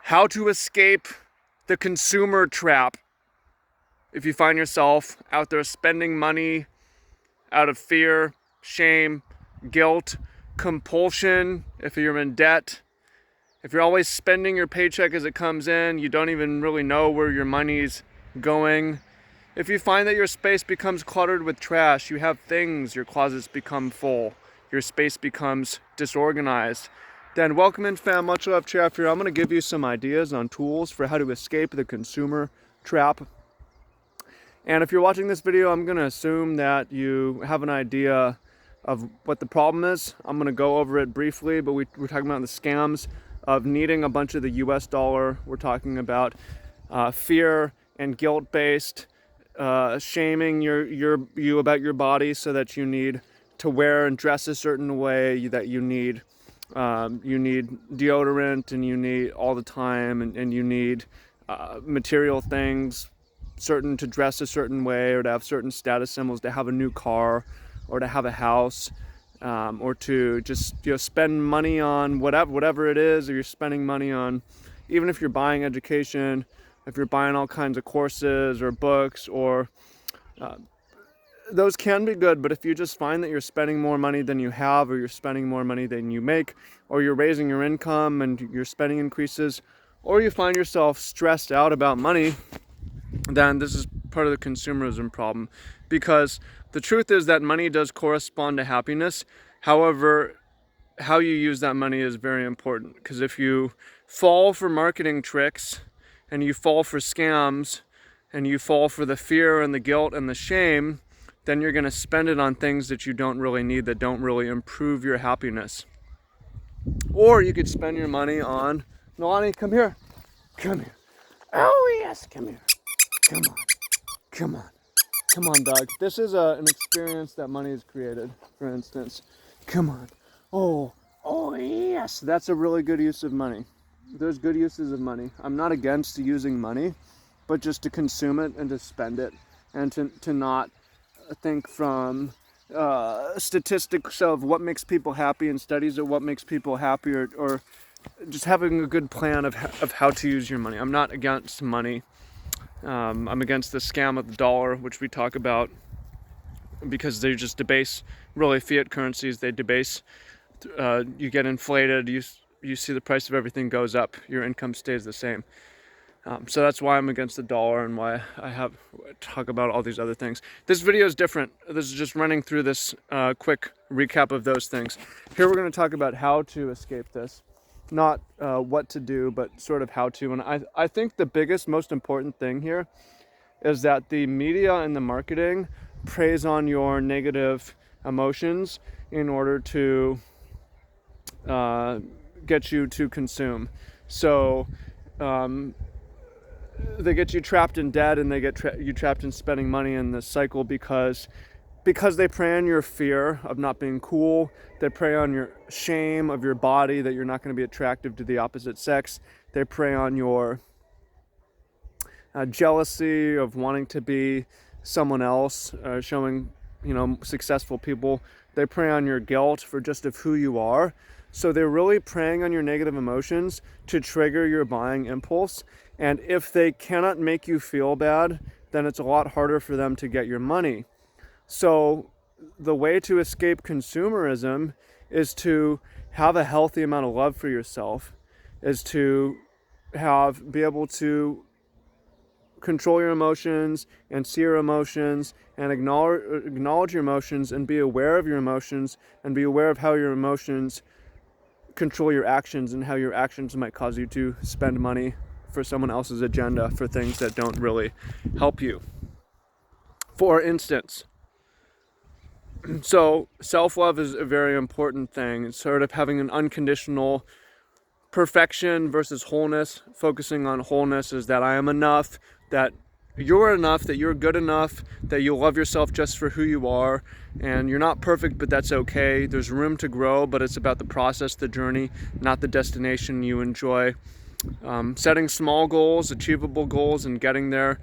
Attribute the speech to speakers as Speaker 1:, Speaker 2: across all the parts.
Speaker 1: How to escape the consumer trap if you find yourself out there spending money out of fear, shame, guilt, compulsion, if you're in debt, if you're always spending your paycheck as it comes in, you don't even really know where your money's going. If you find that your space becomes cluttered with trash, you have things, your closets become full, your space becomes disorganized, then welcome in, fam. Much love, Chap here. I'm going to give you some ideas on tools for how to escape the consumer trap. And if you're watching this video, I'm going to assume that you have an idea of what the problem is. I'm going to go over it briefly, but we're talking about the scams of needing a bunch of the US dollar. We're talking about fear and guilt-based shaming you about your body so that you need to wear and dress a certain way, that you need deodorant, and you need all the time, and you need material things, certain to dress a certain way, or to have certain status symbols, to have a new car, or to have a house, or to just spend money on whatever it is, or you're spending money on, even if you're buying education, if you're buying all kinds of courses or books, or those can be good, but if you just find that you're spending more money than you have, or you're spending more money than you make, or you're raising your income and your spending increases, or you find yourself stressed out about money, then this is part of the consumerism problem. Because the truth is that money does correspond to happiness. However, how you use that money is very important. Because if you fall for marketing tricks, and you fall for scams, and you fall for the fear and the guilt and the shame, then you're going to spend it on things that you don't really need, that don't really improve your happiness. Or you could spend your money on, Nolani, come here. Come here. Oh yes, come here. Come on. Come on. Come on, dog. This is an experience that money has created, for instance. Come on. Oh yes. That's a really good use of money. There's good uses of money. I'm not against using money, but just to consume it and to spend it, and to not think from statistics of what makes people happy and studies of what makes people happy, or just having a good plan of how to use your money. I'm not against money. I'm against the scam of the dollar, which we talk about, because they just debase, really, fiat currencies. They debase, you get inflated, you see the price of everything goes up, your income stays the same. So that's why I'm against the dollar, and why I talk about all these other things. This video is different. This is just running through this quick recap of those things. Here we're going to talk about how to escape this. Not what to do, but sort of how to. And I think the biggest, most important thing here is that the media and the marketing preys on your negative emotions in order to get you to consume. So they get you trapped in debt, and they get you trapped in spending money in this cycle because they prey on your fear of not being cool. They prey on your shame of your body, that you're not going to be attractive to the opposite sex. They prey on your jealousy of wanting to be someone else, showing successful people. They prey on your guilt for just of who you are. So they're really preying on your negative emotions to trigger your buying impulse. And if they cannot make you feel bad, then it's a lot harder for them to get your money. So the way to escape consumerism is have a healthy amount of love for yourself, is to be able to control your emotions and see your emotions and acknowledge your emotions, and be aware of your emotions, and be aware of how your emotions control your actions, and how your actions might cause you to spend money for someone else's agenda, for things that don't really help you. For instance, so self-love is a very important thing. It's sort of having an unconditional perfection versus wholeness. Focusing on wholeness is that I am enough, that you're enough, that you're good enough, that you love yourself just for who you are, and you're not perfect, but that's okay. There's room to grow, but it's about the process, the journey, not the destination you enjoy. Setting small goals, achievable goals, and getting there,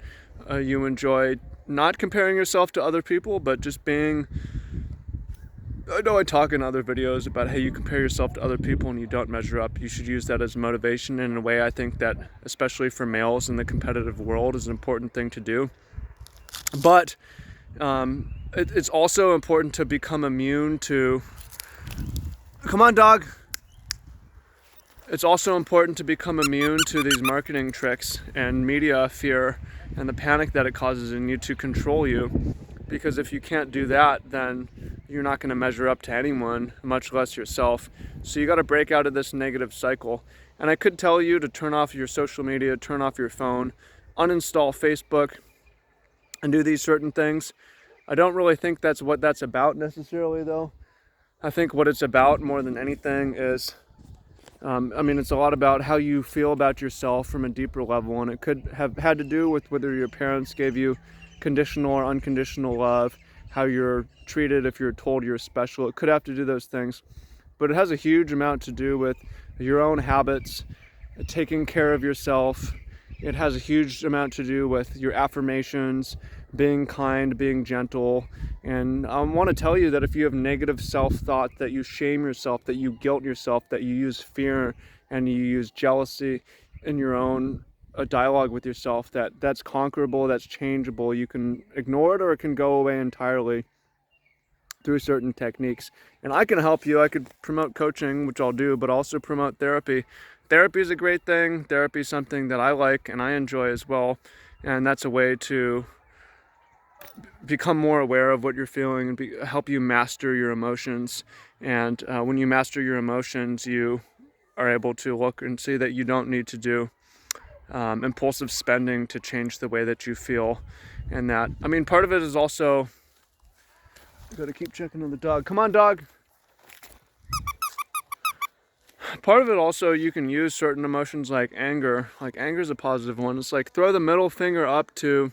Speaker 1: you enjoy. Not comparing yourself to other people, but just being I know I talk in other videos about how you compare yourself to other people and you don't measure up. You should use that as motivation. And in a way, I think that, especially for males in the competitive world, is an important thing to do. But it's also important to become immune to... Come on, dog! It's also important to become immune to these marketing tricks and media fear and the panic that it causes in you to control you. Because if you can't do that, then you're not going to measure up to anyone, much less yourself. So you got to break out of this negative cycle. And I could tell you to turn off your social media, turn off your phone, uninstall Facebook, and do these certain things. I don't really think that's what that's about necessarily, though. I think what it's about more than anything is, it's a lot about how you feel about yourself from a deeper level, and it could have had to do with whether your parents gave you conditional or unconditional love, how you're treated if you're told you're special. It could have to do those things, but it has a huge amount to do with your own habits, taking care of yourself. It has a huge amount to do with your affirmations, being kind, being gentle. And I want to tell you that if you have negative self-thought, that you shame yourself, that you guilt yourself, that you use fear and you use jealousy in your own dialogue with yourself, that's conquerable, that's changeable. You can ignore it or it can go away entirely through certain techniques. And I can help you. I could promote coaching, which I'll do, but also promote therapy. Therapy is a great thing. Therapy is something that I like and I enjoy as well. And that's a way to become more aware of what you're feeling and help you master your emotions. And when you master your emotions, you are able to look and see that you don't need to do impulsive spending to change the way that you feel. And that, part of it is also, you gotta keep checking on the dog. Come on, dog. Part of it also, you can use certain emotions like anger. Like anger is a positive one. It's like throw the middle finger up to,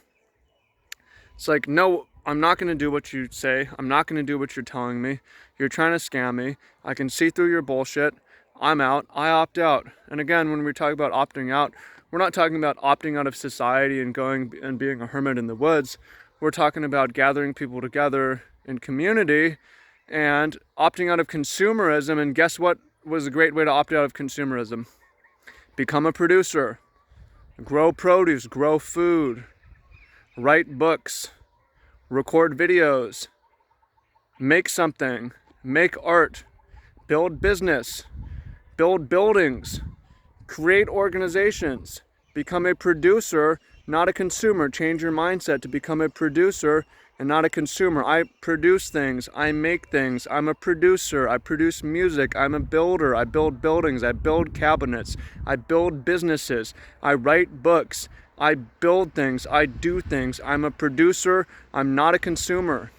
Speaker 1: it's like, no, I'm not going to do what you say. I'm not going to do what you're telling me. You're trying to scam me. I can see through your bullshit. I'm out. I opt out. And again, when we talk about opting out, we're not talking about opting out of society and going and being a hermit in the woods. We're talking about gathering people together in community and opting out of consumerism. And guess what was a great way to opt out of consumerism? Become a producer. Grow produce. Grow food. Write books. Record videos. Make something. Make art. Build business. Build buildings. Create organizations. Become a producer, not a consumer. Change your mindset to become a producer and not a consumer. I produce things. I make things. I'm a producer. I produce music. I'm a builder. I build buildings. I build cabinets. I build businesses. I write books. I build things. I do things. I'm a producer. I'm not a consumer.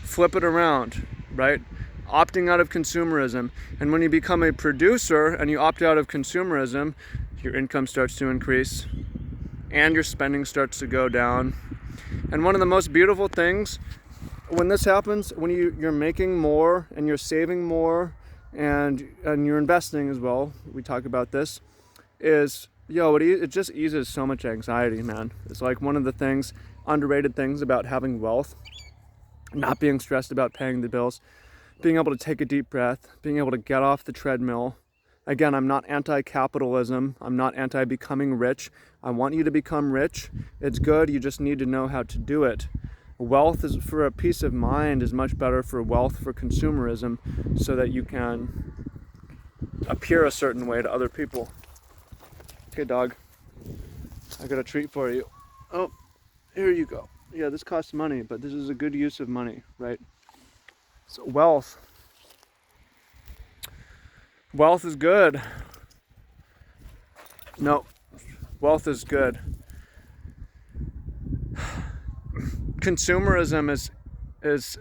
Speaker 1: Flip it around, right? Opting out of consumerism. And when you become a producer and you opt out of consumerism, your income starts to increase and your spending starts to go down. And one of the most beautiful things when this happens, when you're making more and you're saving more and you're investing as well, we talk about this, is, it just eases so much anxiety, man. It's like one of the things, underrated things about having wealth, not being stressed about paying the bills, being able to take a deep breath, being able to get off the treadmill. Again, I'm not anti-capitalism. I'm not anti-becoming rich. I want you to become rich. It's good. You just need to know how to do it. Wealth is for a peace of mind is much better for wealth for consumerism so that you can appear a certain way to other people. Okay, dog. I got a treat for you. Oh, here you go. Yeah, this costs money, but this is a good use of money, right? So wealth. Wealth is good. No, wealth is good. Consumerism is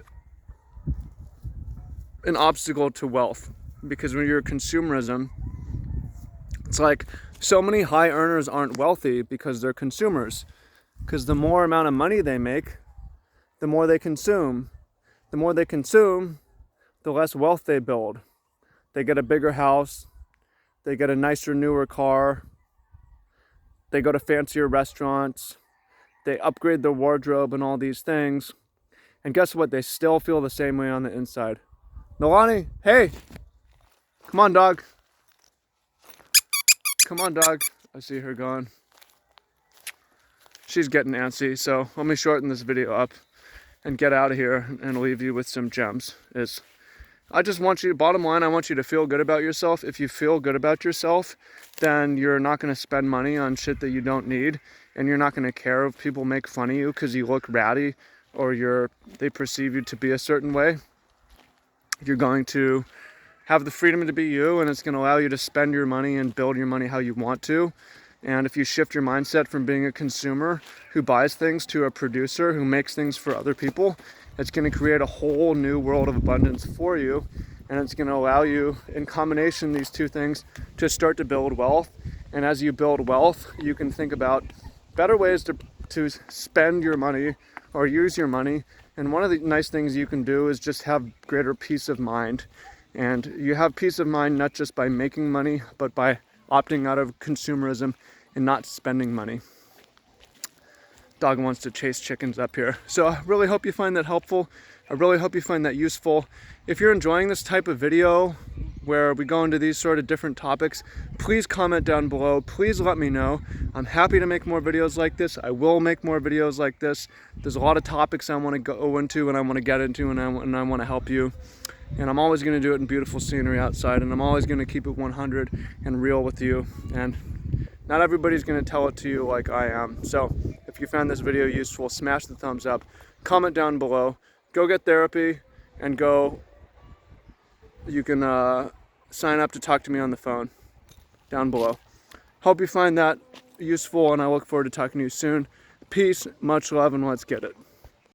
Speaker 1: an obstacle to wealth, because when you're consumerism, it's like so many high earners aren't wealthy because they're consumers. Because the more amount of money they make, the more they consume. The more they consume, the less wealth they build. They get a bigger house, they get a nicer, newer car, they go to fancier restaurants, they upgrade their wardrobe and all these things. And guess what? They still feel the same way on the inside. Nolani, hey! Come on, dog. Come on, dog. I see her going. She's getting antsy, so let me shorten this video up and get out of here and leave you with some gems. I just want you, bottom line, I want you to feel good about yourself. If you feel good about yourself, then you're not going to spend money on shit that you don't need, and you're not going to care if people make fun of you because you look ratty or they perceive you to be a certain way. You're going to have the freedom to be you, and it's going to allow you to spend your money and build your money how you want to. And if you shift your mindset from being a consumer who buys things to a producer who makes things for other people, it's going to create a whole new world of abundance for you. And it's going to allow you, in combination, these two things, to start to build wealth. And as you build wealth, you can think about better ways to spend your money or use your money. And one of the nice things you can do is just have greater peace of mind. And you have peace of mind not just by making money, but by opting out of consumerism and not spending money. Dog wants to chase chickens up here. So I really hope you find that helpful. I really hope you find that useful. If you're enjoying this type of video where we go into these sort of different topics, please comment down below. Please let me know. I'm happy to make more videos like this. I will make more videos like this. There's a lot of topics I want to go into and I want to get into, and I want to help you. And I'm always going to do it in beautiful scenery outside, and I'm always going to keep it 100 and real with you. And not everybody's going to tell it to you like I am. So if you found this video useful, smash the thumbs up, comment down below, go get therapy, and you can sign up to talk to me on the phone down below. Hope you find that useful, and I look forward to talking to you soon. Peace, much love, and let's get it.